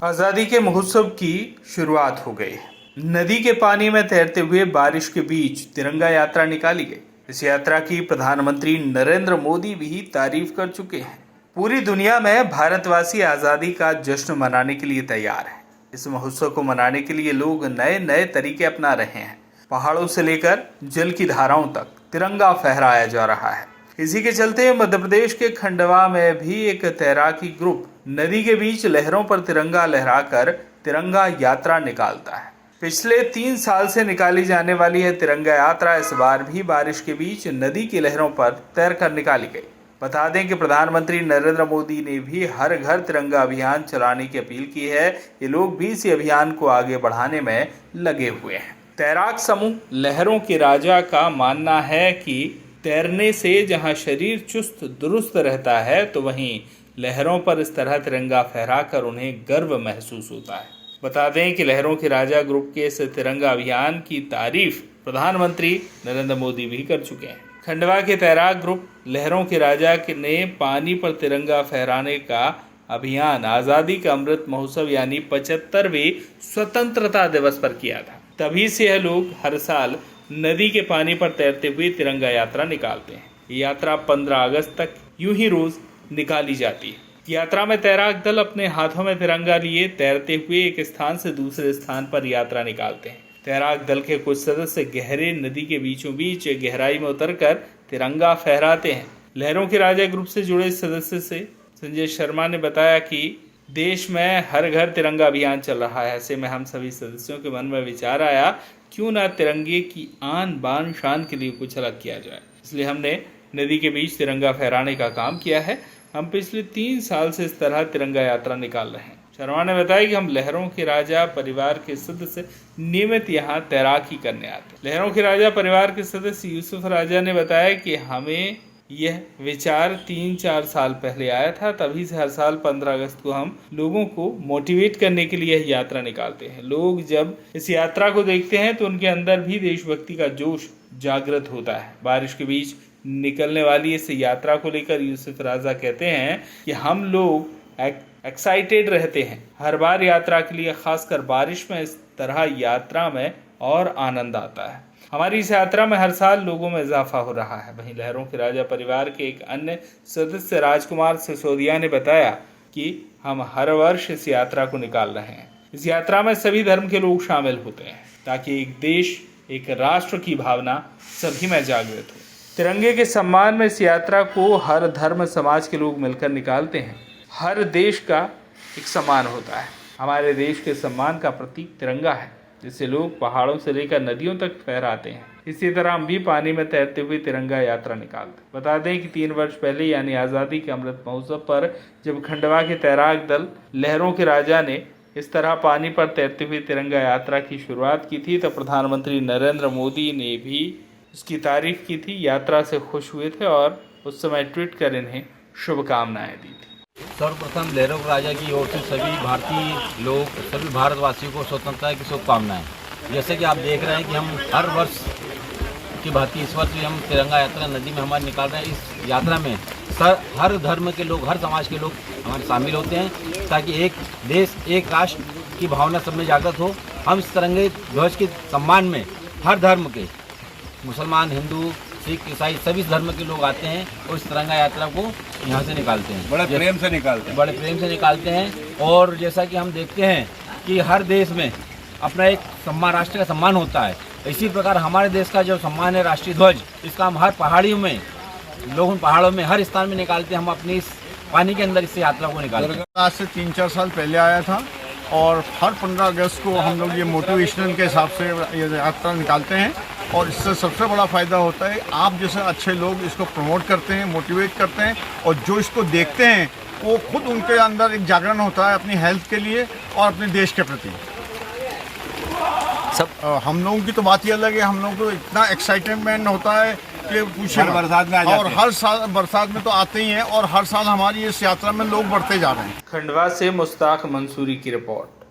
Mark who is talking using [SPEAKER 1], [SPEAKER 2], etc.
[SPEAKER 1] आज़ादी के महोत्सव की शुरुआत हो गई। नदी के पानी में तैरते हुए बारिश के बीच तिरंगा यात्रा निकाली गई। इस यात्रा की प्रधानमंत्री नरेंद्र मोदी भी तारीफ कर चुके हैं। पूरी दुनिया में भारतवासी आज़ादी का जश्न मनाने के लिए तैयार हैं। इस महोत्सव को मनाने के लिए लोग नए नए तरीके अपना रहे हैं। पहाड़ों से लेकर जल की धाराओं तक तिरंगा फहराया जा रहा है। इसी के चलते मध्य प्रदेश के खंडवा में भी एक तैराकी ग्रुप नदी के बीच लहरों पर तिरंगा लहराकर तिरंगा यात्रा निकालता है। पिछले 3 साल से निकाली जाने वाली है तिरंगा यात्रा इस बार भी बारिश के बीच नदी की लहरों पर तैरकर निकाली गई। बता दें कि प्रधानमंत्री नरेंद्र मोदी ने भी हर घर तिरंगा अभियान चलाने की अपील की है। ये लोग भी इस अभियान को आगे बढ़ाने में लगे हुए हैं। तैराक समूह लहरों के राजा का मानना है कि तैरने से जहां शरीर चुस्त दुरुस्त रहता है, तो वहीं लहरों पर इस तरह तिरंगा फहराकर उन्हें गर्व महसूस होता है। बता दें कि लहरों के राजा ग्रुप के इस तिरंगा अभियान की तारीफ प्रधानमंत्री नरेंद्र मोदी भी कर चुके हैं। खंडवा के तैराक ग्रुप लहरों के राजा ने पानी पर तिरंगा फहराने का अभियान आज़ादी का अमृत महोत्सव यानी 75वें स्वतंत्रता दिवस पर किया था। तभी से यह लोग हर साल नदी के पानी पर तैरते हुए तिरंगा यात्रा निकालते हैं। ये यात्रा 15 अगस्त तक यूं ही रोज निकाली जाती है। यात्रा में तैराक दल अपने हाथों में तिरंगा लिए तैरते हुए एक स्थान से दूसरे स्थान पर यात्रा निकालते हैं। तैराक दल के कुछ सदस्य गहरे नदी के बीचों बीच गहराई में उतरकर तिरंगा फहराते हैं। लहरों के राजा ग्रुप से जुड़े सदस्य से संजय शर्मा ने बताया कि देश में हर घर तिरंगा अभियान चल रहा है। ऐसे में हम सभी सदस्यों के मन में विचार आया, क्यों ना तिरंगे की आन बान शान के लिए कुछ अलग किया जाए। इसलिए हमने नदी के बीच तिरंगा फहराने का काम किया है। हम पिछले 3 साल से इस तरह तिरंगा यात्रा निकाल रहे हैं। शर्मा ने बताया कि हम लहरों के राजा परिवार के सदस्य नियमित यहाँ तैराकी करने आते हैं। लहरों के राजा परिवार के सदस्य यूसुफ राजा ने बताया कि हमें यह विचार 3-4 साल पहले आया था। तभी से हर साल 15 अगस्त को हम लोगों को मोटिवेट करने के लिए यह यात्रा निकालते हैं। लोग जब इस यात्रा को देखते हैं तो उनके अंदर भी देशभक्ति का जोश जागृत होता है। बारिश के बीच निकलने वाली इस यात्रा को लेकर यूसुफ राजा कहते हैं कि हम लोग एक्साइटेड रहते हैं हर बार यात्रा के लिए, खासकर बारिश में इस तरह यात्रा में और आनंद आता है। हमारी इस यात्रा में हर साल लोगों में इजाफा हो रहा है। वहीं लहरों के राजा परिवार के एक अन्य सदस्य राजकुमार सिसोदिया ने बताया कि हम हर वर्ष इस यात्रा को निकाल रहे हैं। इस यात्रा में सभी धर्म के लोग शामिल होते हैं ताकि एक देश एक राष्ट्र की भावना सभी में जागृत हो। तिरंगे के सम्मान में इस यात्रा को हर धर्म समाज के लोग मिलकर निकालते हैं। हर देश का एक सम्मान होता है। हमारे देश के सम्मान का प्रतीक तिरंगा है, जिसे लोग पहाड़ों से लेकर नदियों तक फहराते हैं। इसी तरह हम भी पानी में तैरते हुए तिरंगा यात्रा निकालते। बता दें कि 3 वर्ष पहले यानी आज़ादी के अमृत महोत्सव पर जब खंडवा के तैराक दल लहरों के राजा ने इस तरह पानी पर तैरते हुए तिरंगा यात्रा की शुरुआत की थी, तो प्रधानमंत्री नरेंद्र मोदी ने भी उसकी तारीफ की थी, यात्रा से खुश हुए थे और उस समय ट्वीट कर इन्हें शुभकामनाएं दी थी।
[SPEAKER 2] सर्वप्रथम लहरों के राजा की ओर से सभी भारतीय लोग, सभी भारतवासियों को स्वतंत्रता की शुभकामनाएं। जैसे कि आप देख रहे हैं कि हम हर वर्ष की भांति इस वर्ष भी हम तिरंगा यात्रा नदी में हमारे निकाल रहे हैं। इस यात्रा में हर धर्म के लोग, हर समाज के लोग हमारे शामिल होते हैं ताकि एक देश एक राष्ट्र की भावना सब में जागृत हो। हम इस तिरंगे ध्वज के सम्मान में हर धर्म के, मुसलमान, हिंदू, सिख, ईसाई सभी धर्म के लोग आते हैं और इस तिरंगा यात्रा को यहाँ से निकालते हैं। बड़े प्रेम से निकालते हैं। और जैसा कि हम देखते हैं कि हर देश में अपना एक सम्मान, राष्ट्र का सम्मान होता है। इसी प्रकार हमारे देश का जो सम्मान है राष्ट्रीय ध्वज, इसका हम हर पहाड़ियों में, लोग पहाड़ों में हर स्थान में निकालते हैं। हम अपनी इस पानी के अंदर इस यात्रा को निकालते हैं।
[SPEAKER 3] आज से 3-4 साल पहले आया था और हर 15 अगस्त को हम लोग ये मोटिवेशनल के हिसाब से ये यात्रा निकालते हैं। और इससे सबसे बड़ा फ़ायदा होता है, आप जैसे अच्छे लोग इसको प्रमोट करते हैं, मोटिवेट करते हैं और जो इसको देखते हैं वो खुद उनके अंदर एक जागरण होता है अपनी हेल्थ के लिए और अपने देश के प्रति। सब हम लोगों की तो बात ही अलग है। हम लोगों को इतना एक्साइटमेंट होता है कि पूछिए,
[SPEAKER 2] बरसात में
[SPEAKER 3] और हर साल बरसात में तो आते ही हैं और हर साल हमारी इस यात्रा में लोग बढ़ते जा रहे हैं।
[SPEAKER 1] खंडवा से मुश्ताक मंसूरी की रिपोर्ट।